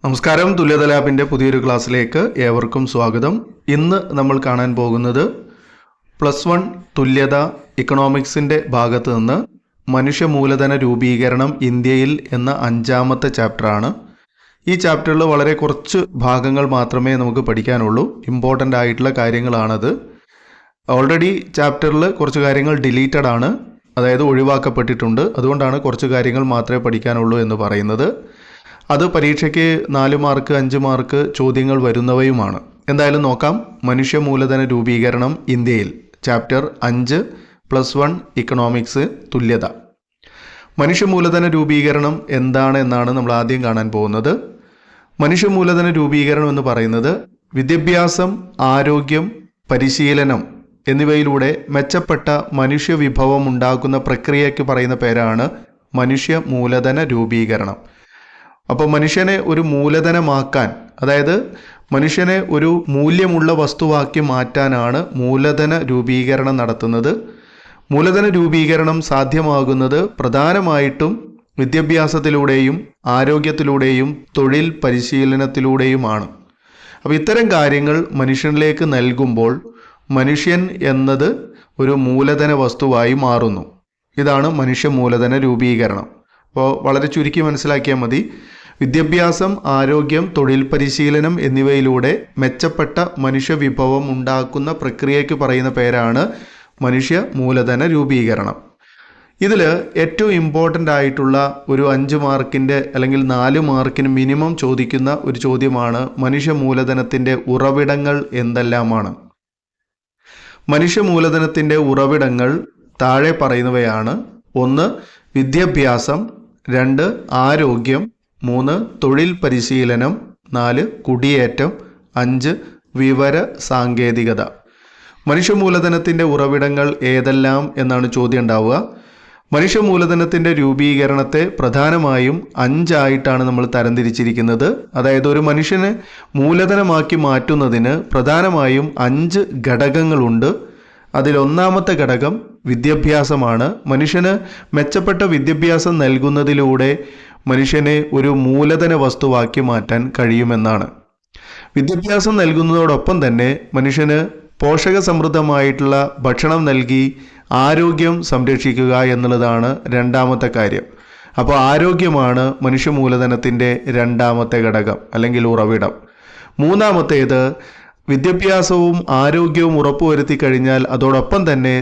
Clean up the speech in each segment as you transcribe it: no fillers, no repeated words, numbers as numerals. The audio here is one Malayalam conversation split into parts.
നമസ്കാരം. തുല്യത ലാബിൻ്റെ പുതിയൊരു ക്ലാസ്സിലേക്ക് ഏവർക്കും സ്വാഗതം. ഇന്ന് നമ്മൾ കാണാൻ പോകുന്നത് +1 തുല്യത ഇക്കണോമിക്സിൻ്റെ ഭാഗത്ത് നിന്ന് മനുഷ്യ മൂലധന രൂപീകരണം ഇന്ത്യയിൽ എന്ന 5ാമത്തെ ചാപ്റ്ററാണ്. ഈ ചാപ്റ്ററിൽ വളരെ കുറച്ച് ഭാഗങ്ങൾ മാത്രമേ നമുക്ക് പഠിക്കാനുള്ളൂ. ഇമ്പോർട്ടൻ്റ് ആയിട്ടുള്ള കാര്യങ്ങളാണത്. ഓൾറെഡി ചാപ്റ്ററിൽ കുറച്ച് കാര്യങ്ങൾ ഡിലീറ്റഡ് ആണ്, അതായത് ഒഴിവാക്കപ്പെട്ടിട്ടുണ്ട്. അതുകൊണ്ടാണ് കുറച്ച് കാര്യങ്ങൾ മാത്രമേ പഠിക്കാനുള്ളൂ എന്ന് പറയുന്നത്. അത് പരീക്ഷയ്ക്ക് 4 മാർക്ക് 5 മാർക്ക് ചോദ്യങ്ങൾ വരുന്നവയുമാണ്. എന്തായാലും നോക്കാം. മനുഷ്യ മൂലധന രൂപീകരണം ഇന്ത്യയിൽ ചാപ്റ്റർ 5 +1 ഇക്കണോമിക്സ് തുല്യത. മനുഷ്യ മൂലധന രൂപീകരണം എന്താണ് എന്നാണ് നമ്മൾ ആദ്യം കാണാൻ പോകുന്നത്. മനുഷ്യ മൂലധന രൂപീകരണം എന്ന് പറയുന്നത് വിദ്യാഭ്യാസം, ആരോഗ്യം, പരിശീലനം എന്നിവയിലൂടെ മെച്ചപ്പെട്ട മനുഷ്യ വിഭവം ഉണ്ടാക്കുന്ന പ്രക്രിയയ്ക്ക് പറയുന്ന പേരാണ് മനുഷ്യ മൂലധന രൂപീകരണം. അപ്പോൾ മനുഷ്യനെ ഒരു മൂലധനമാക്കാൻ, അതായത് മനുഷ്യനെ ഒരു മൂല്യമുള്ള വസ്തുവാക്കി മാറ്റാനാണ് മൂലധന രൂപീകരണം നടത്തുന്നത്. മൂലധന രൂപീകരണം സാധ്യമാകുന്നത് പ്രധാനമായിട്ടും വിദ്യാഭ്യാസത്തിലൂടെയും ആരോഗ്യത്തിലൂടെയും തൊഴിൽ പരിശീലനത്തിലൂടെയുമാണ്. അപ്പോൾ ഇത്തരം കാര്യങ്ങൾ മനുഷ്യനിലേക്ക് നൽകുമ്പോൾ മനുഷ്യൻ എന്നത് ഒരു മൂലധന വസ്തുവായി മാറുന്നു. ഇതാണ് മനുഷ്യ മൂലധന രൂപീകരണം. അപ്പോൾ വളരെ ചുരുക്കി മനസ്സിലാക്കിയാൽ മതി. വിദ്യാഭ്യാസം, ആരോഗ്യം, തൊഴിൽ പരിശീലനം എന്നിവയിലൂടെ മെച്ചപ്പെട്ട മനുഷ്യ വിഭവം ഉണ്ടാക്കുന്ന പ്രക്രിയയ്ക്ക് പറയുന്ന പേരാണ് മനുഷ്യ മൂലധന രൂപീകരണം. ഇതിൽ ഏറ്റവും ഇമ്പോർട്ടൻ്റ് ആയിട്ടുള്ള ഒരു 5 മാർക്കിൻ്റെ അല്ലെങ്കിൽ 4 മാർക്കിന് മിനിമം ചോദിക്കുന്ന ഒരു ചോദ്യമാണ് മനുഷ്യ മൂലധനത്തിൻ്റെ ഉറവിടങ്ങൾ എന്തെല്ലാമാണ്. മനുഷ്യ മൂലധനത്തിൻ്റെ ഉറവിടങ്ങൾ താഴെ പറയുന്നവയാണ്. 1 വിദ്യാഭ്യാസം, 2 ആരോഗ്യം, 3 തൊഴിൽ പരിശീലനം, 4 കുടിയേറ്റം, 5 വിവര സാങ്കേതികത. മനുഷ്യ മൂലധനത്തിൻ്റെ ഉറവിടങ്ങൾ ഏതെല്ലാം എന്നാണ് ചോദ്യം ഉണ്ടാവുക. മനുഷ്യ മൂലധനത്തിൻ്റെ രൂപീകരണത്തെ പ്രധാനമായും 5 ആയിട്ടാണ് നമ്മൾ തരംതിരിച്ചിരിക്കുന്നത്. അതായത് ഒരു മനുഷ്യനെ മൂലധനമാക്കി മാറ്റുന്നതിന് പ്രധാനമായും 5 ഘടകങ്ങളുണ്ട്. അതിൽ 1ാമത്തെ ഘടകം വിദ്യാഭ്യാസമാണ്. മനുഷ്യന് മെച്ചപ്പെട്ട വിദ്യാഭ്യാസം നൽകുന്നതിലൂടെ മനുഷ്യനെ ഒരു മൂലധന വസ്തുവാക്കി മാറ്റാൻ കഴിയുമെന്നാണ്. വിദ്യാഭ്യാസം നൽകുന്നതോടൊപ്പം തന്നെ മനുഷ്യന് പോഷക സമൃദ്ധമായിട്ടുള്ള ഭക്ഷണം നൽകി ആരോഗ്യം സംരക്ഷിക്കുക എന്നുള്ളതാണ് 2ാമത്തെ കാര്യം. അപ്പോൾ ആരോഗ്യമാണ് മനുഷ്യ മൂലധനത്തിൻ്റെ 2ാമത്തെ ഘടകം അല്ലെങ്കിൽ ഉറവിടം. 3ാമത്തേത് വിദ്യാഭ്യാസവും ആരോഗ്യവും ഉറപ്പുവരുത്തി കഴിഞ്ഞാൽ അതോടൊപ്പം തന്നെ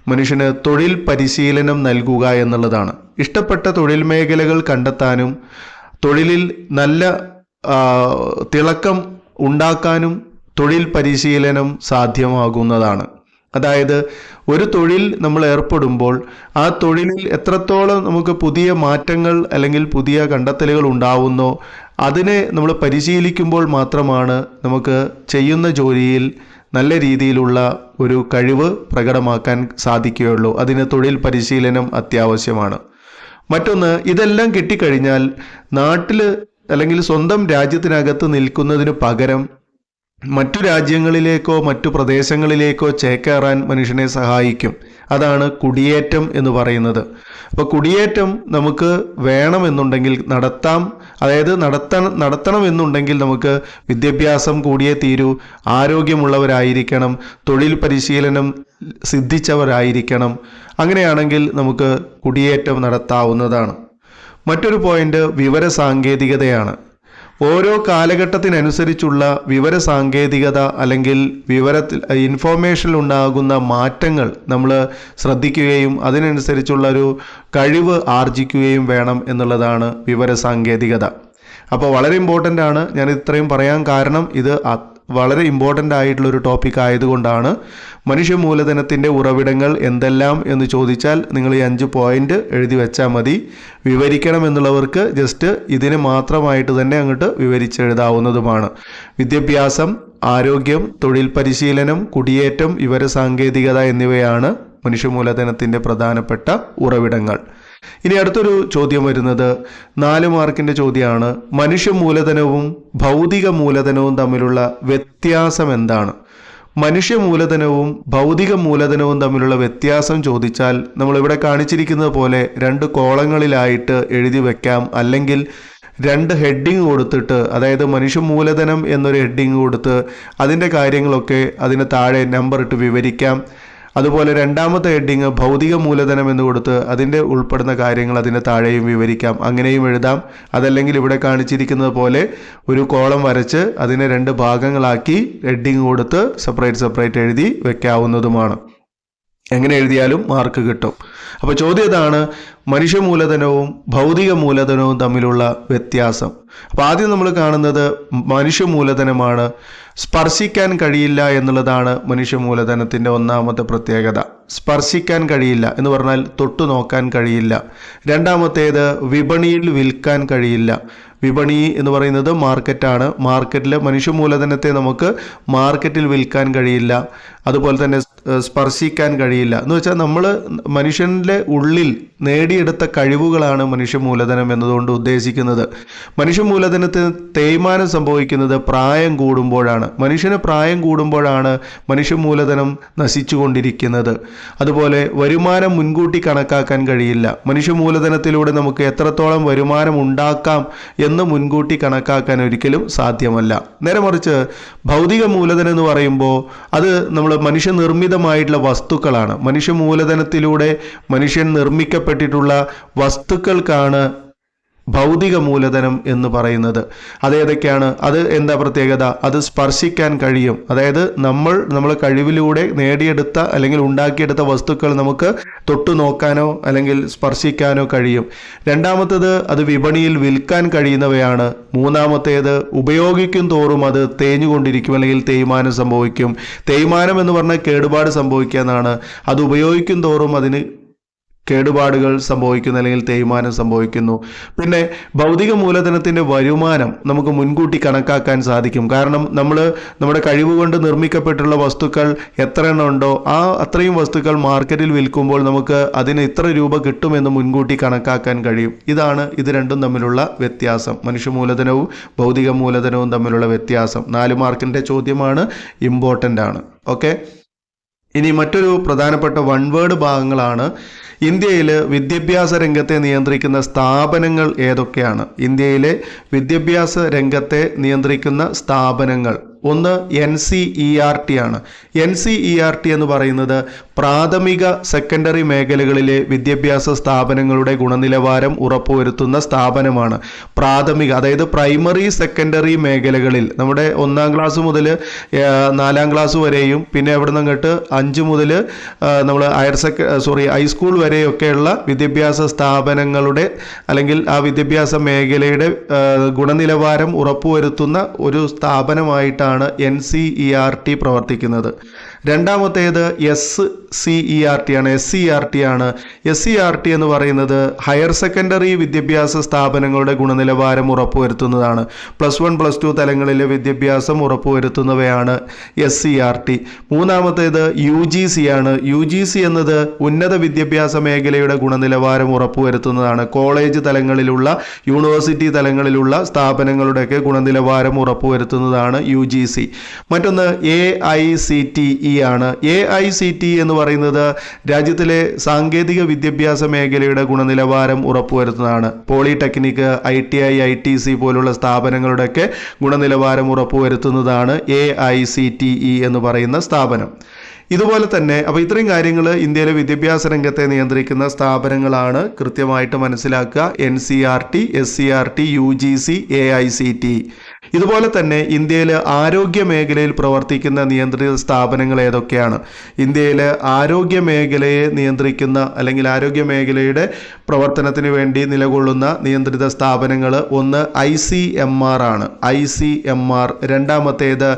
മനുഷ്യന് തൊഴിൽ പരിശീലനം നൽകുക എന്നുള്ളതാണ്. ഇഷ്ടപ്പെട്ട തൊഴിൽ മേഖലകൾ കണ്ടെത്താനും തൊഴിലിൽ നല്ല തിളക്കം ഉണ്ടാക്കാനും തൊഴിൽ പരിശീലനം സാധ്യമാകുന്നതാണ്. അതായത് ഒരു തൊഴിൽ നമ്മൾ ഏർപ്പെടുമ്പോൾ ആ തൊഴിലിൽ എത്രത്തോളം നമുക്ക് പുതിയ മാറ്റങ്ങൾ അല്ലെങ്കിൽ പുതിയ കണ്ടെത്തലുകൾ ഉണ്ടാവുന്നോ അതിനെ നമ്മൾ പരിശീലിക്കുമ്പോൾ മാത്രമാണ് നമുക്ക് ചെയ്യുന്ന ജോലിയിൽ നല്ല രീതിയിലുള്ള ഒരു കഴിവ് പ്രകടമാക്കാൻ സാധിക്കുകയുള്ളൂ. അതിന് തൊഴിൽ പരിശീലനം അത്യാവശ്യമാണ്. മറ്റൊന്ന്, ഇതെല്ലാം കിട്ടിക്കഴിഞ്ഞാൽ നാട്ടിൽ അല്ലെങ്കിൽ സ്വന്തം രാജ്യത്തിനകത്ത് നിൽക്കുന്നതിന് പകരം മറ്റു രാജ്യങ്ങളിലേക്കോ മറ്റു പ്രദേശങ്ങളിലേക്കോ ചേക്കേറാൻ മനുഷ്യനെ സഹായിക്കും. അതാണ് കുടിയേറ്റം എന്ന് പറയുന്നത്. അപ്പോൾ കുടിയേറ്റം നമുക്ക് വേണമെന്നുണ്ടെങ്കിൽ നടത്തണമെന്നുണ്ടെങ്കിൽ നമുക്ക് വിദ്യാഭ്യാസം കൂടിയേ തീരൂ, ആരോഗ്യമുള്ളവരായിരിക്കണം, തൊഴിൽ പരിശീലനം സിദ്ധിച്ചവരായിരിക്കണം. അങ്ങനെയാണെങ്കിൽ നമുക്ക് കുടിയേറ്റം നടത്താവുന്നതാണ്. മറ്റൊരു പോയിന്റ് വിവര സാങ്കേതികതയാണ്. ഓരോ കാലഘട്ടത്തിനനുസരിച്ചുള്ള വിവര സാങ്കേതികത അല്ലെങ്കിൽ ഇൻഫോർമേഷനിൽ ഉണ്ടാകുന്ന മാറ്റങ്ങൾ നമ്മൾ ശ്രദ്ധിക്കുകയും അതിനനുസരിച്ചുള്ള ഒരു കഴിവ് ആർജിക്കുകയും വേണം എന്നുള്ളതാണ് വിവര സാങ്കേതികത. അപ്പോൾ വളരെ ഇമ്പോർട്ടൻ്റ് ആണ്. ഞാൻ ഇത്രയും പറയാൻ കാരണം ഇത് വളരെ ഇമ്പോർട്ടൻ്റ് ആയിട്ടുള്ളൊരു ടോപ്പിക് ആയതുകൊണ്ടാണ്. മനുഷ്യ മൂലധനത്തിൻ്റെ ഉറവിടങ്ങൾ എന്തെല്ലാം എന്ന് ചോദിച്ചാൽ നിങ്ങൾ ഈ 5 പോയിന്റ് എഴുതി വെച്ചാൽ മതി. വിവരിക്കണം എന്നുള്ളവർക്ക് ജസ്റ്റ് ഇതിന് മാത്രമായിട്ട് തന്നെ അങ്ങോട്ട് വിവരിച്ചെഴുതാവുന്നതുമാണ്. വിദ്യാഭ്യാസം, ആരോഗ്യം, തൊഴിൽ പരിശീലനം, കുടിയേറ്റം, വിവര സാങ്കേതികത എന്നിവയാണ് മനുഷ്യ മൂലധനത്തിൻ്റെ പ്രധാനപ്പെട്ട ഉറവിടങ്ങൾ. ഇനി അടുത്തൊരു ചോദ്യം വരുന്നത് 4 മാർക്കിൻ്റെ ചോദ്യമാണ്. മനുഷ്യ മൂലധനവും ഭൗതിക മൂലധനവും തമ്മിലുള്ള വ്യത്യാസം എന്താണ്? മനുഷ്യ മൂലധനവും ഭൗതിക മൂലധനവും തമ്മിലുള്ള വ്യത്യാസം ചോദിച്ചാൽ നമ്മളിവിടെ കാണിച്ചിരിക്കുന്നത് പോലെ 2 കോളങ്ങളിലായിട്ട് എഴുതി വയ്ക്കാം. അല്ലെങ്കിൽ 2 ഹെഡിങ് കൊടുത്തിട്ട്, അതായത് മനുഷ്യ മൂലധനം എന്നൊരു ഹെഡിങ് കൊടുത്ത് അതിൻ്റെ കാര്യങ്ങളൊക്കെ അതിന് താഴെ നമ്പർ ഇട്ട് വിവരിക്കാം. അതുപോലെ രണ്ടാമത്തെ ഹെഡിങ് ഭൗതിക മൂലധനം എന്ന് കൊടുത്ത് അതിൻ്റെ ഉൾപ്പെടുന്ന കാര്യങ്ങൾ അതിന് താഴെയും വിവരിക്കാം. അങ്ങനെയും എഴുതാം. അതല്ലെങ്കിൽ ഇവിടെ കാണിച്ചിരിക്കുന്നത് പോലെ ഒരു കോളം വരച്ച് അതിനെ 2 ഭാഗങ്ങളാക്കി ഹെഡിങ് കൊടുത്ത് സെപ്പറേറ്റ് എഴുതി വെക്കാവുന്നതുമാണ്. എങ്ങനെ എഴുതിയാലും മാർക്ക് കിട്ടും. അപ്പോൾ ചോദ്യം ഇതാണ്, മനുഷ്യ മൂലധനവും ഭൗതിക മൂലധനവും തമ്മിലുള്ള വ്യത്യാസം. അപ്പോൾ ആദ്യം നമ്മൾ കാണുന്നത് മനുഷ്യ മൂലധനമാണ്. സ്പർശിക്കാൻ കഴിയില്ല എന്നുള്ളതാണ് മനുഷ്യ മൂലധനത്തിൻ്റെ ഒന്നാമത്തെ പ്രത്യേകത. സ്പർശിക്കാൻ കഴിയില്ല എന്ന് പറഞ്ഞാൽ തൊട്ടു നോക്കാൻ കഴിയില്ല. രണ്ടാമത്തേത് വിപണിയിൽ വിൽക്കാൻ കഴിയില്ല. വിപണി എന്ന് പറയുന്നത് മാർക്കറ്റാണ്. മാർക്കറ്റിൽ മനുഷ്യ മൂലധനത്തെ നമുക്ക് മാർക്കറ്റിൽ വിൽക്കാൻ കഴിയില്ല. അതുപോലെ തന്നെ സ്പർശിക്കാൻ കഴിയില്ല എന്ന് വെച്ചാൽ നമ്മൾ മനുഷ്യൻ്റെ ഉള്ളിൽ നേടിയെടുത്ത കഴിവുകളാണ് മനുഷ്യ മൂലധനം എന്നതുകൊണ്ട് ഉദ്ദേശിക്കുന്നത്. മനുഷ്യ മൂലധനത്തിന് തേയ്മാനം സംഭവിക്കുന്നത് പ്രായം കൂടുമ്പോഴാണ്. മനുഷ്യന് പ്രായം കൂടുമ്പോഴാണ് മനുഷ്യ മൂലധനം നശിച്ചുകൊണ്ടിരിക്കുന്നത്. അതുപോലെ വരുമാനം മുൻകൂട്ടി കണക്കാക്കാൻ കഴിയില്ല. മനുഷ്യ മൂലധനത്തിലൂടെ നമുക്ക് എത്രത്തോളം വരുമാനം ഉണ്ടാക്കാം എന്ന് മുൻകൂട്ടി കണക്കാക്കാൻ ഒരിക്കലും സാധ്യമല്ല. നേരെ മറിച്ച് ഭൗതിക മൂലധനം എന്ന് പറയുമ്പോൾ അത് നമ്മൾ മനുഷ്യ നിർമ്മിതമായിട്ടുള്ള വസ്തുക്കളാണ്. മനുഷ്യ മൂലധനത്തിലൂടെ മനുഷ്യൻ നിർമ്മിക്കപ്പെട്ടിട്ടുള്ള വസ്തുക്കൾക്കാണ് ഭൗതിക മൂലധനം എന്ന് പറയുന്നത്. അതേതൊക്കെയാണ്? അത് എന്താ പ്രത്യേകത? അത് സ്പർശിക്കാൻ കഴിയും. അതായത് നമ്മളെ കഴിവിലൂടെ നേടിയെടുത്ത അല്ലെങ്കിൽ ഉണ്ടാക്കിയെടുത്ത വസ്തുക്കൾ നമുക്ക് തൊട്ടു നോക്കാനോ അല്ലെങ്കിൽ സ്പർശിക്കാനോ കഴിയും. രണ്ടാമത്തേത് അത് വിപണിയിൽ വിൽക്കാൻ കഴിയുന്നവയാണ്. മൂന്നാമത്തേത് ഉപയോഗിക്കും തോറും അത് തേഞ്ഞുകൊണ്ടിരിക്കും അല്ലെങ്കിൽ തേയ്മാനം സംഭവിക്കും. തേയ്മാനം എന്ന് പറഞ്ഞാൽ കേടുപാട് സംഭവിക്കുക എന്നാണ്. അത് ഉപയോഗിക്കും തോറും അതിന് കേടുപാടുകൾ സംഭവിക്കുന്നു അല്ലെങ്കിൽ തേയ്മാനം സംഭവിക്കുന്നു. പിന്നെ ഭൗതിക മൂലധനത്തിൻ്റെ വരുമാനം നമുക്ക് മുൻകൂട്ടി കണക്കാക്കാൻ സാധിക്കും. കാരണം നമ്മുടെ കഴിവ് കൊണ്ട് നിർമ്മിക്കപ്പെട്ടുള്ള വസ്തുക്കൾ എത്ര എണ്ണം ഉണ്ടോ അത്രയും വസ്തുക്കൾ മാർക്കറ്റിൽ വിൽക്കുമ്പോൾ നമുക്ക് അതിന് ഇത്ര രൂപ കിട്ടുമെന്ന് മുൻകൂട്ടി കണക്കാക്കാൻ കഴിയും. ഇതാണ് ഇത് രണ്ടും തമ്മിലുള്ള വ്യത്യാസം. മനുഷ്യ മൂലധനവും ഭൗതിക മൂലധനവും തമ്മിലുള്ള വ്യത്യാസം. 4 മാർക്കിൻ്റെ ചോദ്യമാണ്, ഇമ്പോർട്ടൻ്റ് ആണ്. ഓക്കെ, ഇനി മറ്റൊരു പ്രധാനപ്പെട്ട വൺ വേർഡ് ഭാഗങ്ങളാണ്. ഇന്ത്യയിൽ വിദ്യാഭ്യാസ രംഗത്തെ നിയന്ത്രിക്കുന്ന സ്ഥാപനങ്ങൾ ഏതൊക്കെയാണ്? ഇന്ത്യയിലെ വിദ്യാഭ്യാസ രംഗത്തെ നിയന്ത്രിക്കുന്ന സ്ഥാപനങ്ങൾ ഒന്ന് NCERT ആണ്. NCERT എന്ന് പറയുന്നത് പ്രാഥമിക സെക്കൻഡറി മേഖലകളിലെ വിദ്യാഭ്യാസ സ്ഥാപനങ്ങളുടെ ഗുണനിലവാരം ഉറപ്പുവരുത്തുന്ന സ്ഥാപനമാണ്. പ്രാഥമിക, അതായത് പ്രൈമറി സെക്കൻഡറി മേഖലകളിൽ നമ്മുടെ 1ാം ക്ലാസ് മുതൽ 4ാം ക്ലാസ് വരെയും പിന്നെ അവിടെ നിന്ന് അങ്ങോട്ട് 5 മുതൽ നമ്മൾ ഹൈസ്കൂൾ വരെയൊക്കെയുള്ള വിദ്യാഭ്യാസ സ്ഥാപനങ്ങളുടെ അല്ലെങ്കിൽ ആ വിദ്യാഭ്യാസ മേഖലയുടെ ഗുണനിലവാരം ഉറപ്പുവരുത്തുന്ന ഒരു സ്ഥാപനമായിട്ടാണ് NCERT പ്രവർത്തിക്കുന്നത്. രണ്ടാമത്തേത് SCERT ആണ്. SCERT എന്ന് പറയുന്നത് ഹയർ സെക്കൻഡറി വിദ്യാഭ്യാസ സ്ഥാപനങ്ങളുടെ ഗുണനിലവാരം ഉറപ്പുവരുത്തുന്നതാണ്. +1 +2 തലങ്ങളിലെ വിദ്യാഭ്യാസം ഉറപ്പുവരുത്തുന്നവയാണ് SCERT. മൂന്നാമത്തേത് UGC ആണ്. UGC എന്നത് ഉന്നത വിദ്യാഭ്യാസ മേഖലയുടെ ഗുണനിലവാരം ഉറപ്പുവരുത്തുന്നതാണ്. കോളേജ് തലങ്ങളിലുള്ള യൂണിവേഴ്സിറ്റി തലങ്ങളിലുള്ള സ്ഥാപനങ്ങളുടെയൊക്കെ ഗുണനിലവാരം ഉറപ്പുവരുത്തുന്നതാണ് UGC. മറ്റൊന്ന് AICTE ആണ്. AICTE എന്ന് പറയുന്നത് രാജ്യത്തിലെ സാങ്കേതിക വിദ്യാഭ്യാസ മേഖലയുടെ ഗുണനിലവാരം ഉറപ്പുവരുത്തുന്നതാണ്. പോളിടെക്നിക്, ITI, ITC പോലുള്ള സ്ഥാപനങ്ങളുടെയൊക്കെ ഗുണനിലവാരം ഉറപ്പുവരുത്തുന്നതാണ് AICTE എന്ന് പറയുന്ന സ്ഥാപനം. ഇതുപോലെ തന്നെ അപ്പോൾ ഇത്രയും കാര്യങ്ങൾ ഇന്ത്യയിലെ വിദ്യാഭ്യാസ രംഗത്തെ നിയന്ത്രിക്കുന്ന സ്ഥാപനങ്ങളാണ്. കൃത്യമായിട്ട് മനസ്സിലാക്കുക. NCERT, SCERT, UGC, AICTE. ഇതുപോലെ തന്നെ ഇന്ത്യയിൽ ആരോഗ്യ മേഖലയിൽ പ്രവർത്തിക്കുന്ന നിയന്ത്രിത സ്ഥാപനങ്ങൾ ഏതൊക്കെയാണ്? ഇന്ത്യയിൽ ആരോഗ്യ മേഖലയെ നിയന്ത്രിക്കുന്ന അല്ലെങ്കിൽ ആരോഗ്യ മേഖലയുടെ പ്രവർത്തനത്തിന് വേണ്ടി നിലകൊള്ളുന്ന നിയന്ത്രിത സ്ഥാപനങ്ങൾ ഒന്ന് ICMR ആണ്. ICMR. രണ്ടാമത്തേത്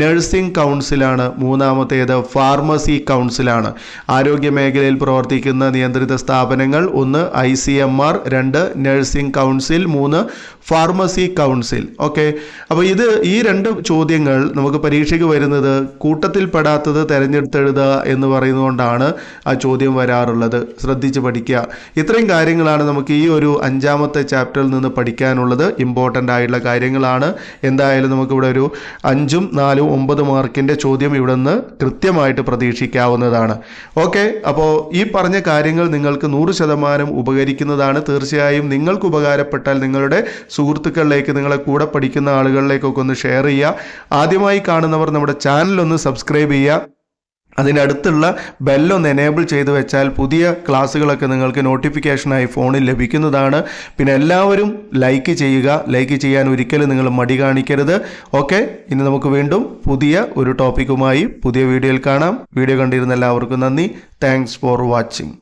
നഴ്സിംഗ് കൗൺസിലാണ്. മൂന്നാമത്തേത് ഫാർമസി കൗൺസിലാണ്. ആരോഗ്യ മേഖലയിൽ പ്രവർത്തിക്കുന്ന നിയന്ത്രിത സ്ഥാപനങ്ങൾ ഒന്ന് ICMR, 2 nursing council, 3 pharmacy council. Okay, അപ്പോൾ ഈ രണ്ട് ചോദ്യങ്ങൾ നമുക്ക് പരീക്ഷയ്ക്ക് വരുന്നത് കൂട്ടത്തിൽപ്പെടാത്തത് തിരഞ്ഞെടുത്തെഴുതുക എന്ന് പറയുന്നതുകൊണ്ടാണ് ആ ചോദ്യം വരാറുള്ളത്. ശ്രദ്ധിച്ച് പഠിക്കുക. ഇത്രയും കാര്യങ്ങളാണ് നമുക്ക് ഈ ഒരു 5ാമത്തെ ചാപ്റ്ററിൽ നിന്ന് പഠിക്കാനുള്ളത്. ഇമ്പോർട്ടൻ്റ് ആയിട്ടുള്ള കാര്യങ്ങളാണ്. എന്തായാലും നമുക്കിവിടെ ഒരു 5ഉം 4ഉം 9 മാർക്കിൻ്റെ ചോദ്യം ഇവിടെ നിന്ന് കൃത്യമായിട്ട് പ്രതീക്ഷിക്കാവുന്നതാണ്. ഓക്കെ, അപ്പോൾ ഈ പറഞ്ഞ കാര്യങ്ങൾ നിങ്ങൾക്ക് 100% ഉപകരിക്കുന്നതാണ്. തീർച്ചയായും നിങ്ങൾക്ക് ഉപകാരപ്പെട്ടാൽ നിങ്ങളുടെ സുഹൃത്തുക്കളിലേക്ക്, നിങ്ങളെ കൂടെ പഠിക്കുന്ന ആളുകളിലേക്കൊക്കെ ഒന്ന് ഷെയർ ചെയ്യുക. ആദ്യമായി കാണുന്നവർ നമ്മുടെ ചാനൽ ഒന്ന് സബ്സ്ക്രൈബ് ചെയ്യുക. അതിനടുത്തുള്ള ബെല്ലൊന്ന് എനേബിൾ ചെയ്ത് വെച്ചാൽ പുതിയ ക്ലാസ്സുകളൊക്കെ നിങ്ങൾക്ക് നോട്ടിഫിക്കേഷനായി ഫോണിൽ ലഭിക്കുന്നതാണ്. പിന്നെ എല്ലാവരും ലൈക്ക് ചെയ്യുക. ലൈക്ക് ചെയ്യാൻ ഒരിക്കലും നിങ്ങൾ മടി കാണിക്കരുത്. ഓക്കെ, ഇനി നമുക്ക് വീണ്ടും പുതിയ ഒരു ടോപ്പിക്കുമായി പുതിയ വീഡിയോയിൽ കാണാം. വീഡിയോ കണ്ടിരുന്ന എല്ലാവർക്കും നന്ദി. Thanks for watching.